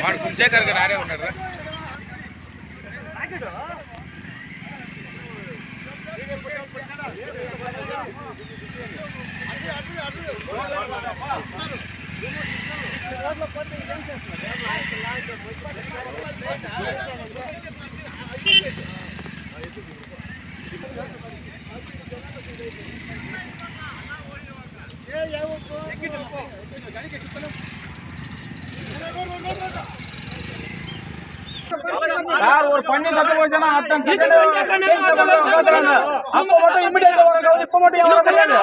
వాడు కుర్చేకర్ నానే ఉన్నాడు சார் ஒரு பண்ணி சத்தம் போச்சுன்னா அத்தனை செகண்ட் அப்ப மட்டும் இமிடியேட் வரணும் இப்ப மட்டும் யாரும் கிடையாது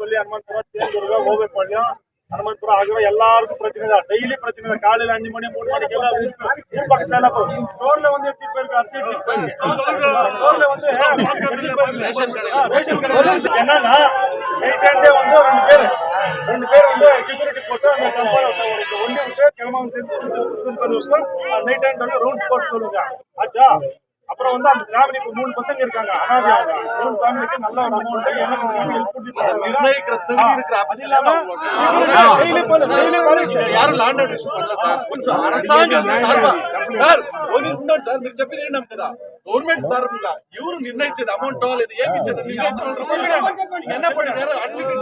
சொல்லி ஹனுமந்தபுரம் ஓவேப்பாளையம் ஹனுமந்தபுரம் ஆகியோர் எல்லாருக்கும் பிரச்சனை தான் டெய்லி பிரச்சனை தான் காலையில 5 மணி 3 மணிக்கு ரோட்ல வந்து எடுத்துட்டு போயிருக்கு ரோட்ல வந்து என்னன்னா வந்து ரெண்டு பேர் வந்து செக்யூரிட்டி போட்டு அந்த கம்பெனி ஒண்டி விட்டு கிளம்ப நைட் டைம் ரவுண்ட் போட்டு சொல்லுங்க ஆச்சா அப்புறம் வந்து அந்த ஃபேமிலி இப்போ 3 பசங்க இருக்காங்க அனாதை அவங்க 3 ஃபேமிலிக்கு நல்ல ஒரு அமௌண்ட் என்ன ஹெல்ப் பண்ணி யாரும் ల్యాండ్ ఆర్డర్ ఇష్యూ பண்ணல సార్ కొంచెం அரசாங்கம் சார்பா సార్ పోలీస్ ఉన్నాడు సార్ మీరు చెప్పేది విన్నాం కదా గవర్నమెంట్ సార్బుగా ఎవరు నిర్ణయించేది అమౌంట్ లేదు ఏమి ఇచ్చేది నిర్ణయించాలి என்ன பண்ணிட்டாரு அடிச்சிட்டு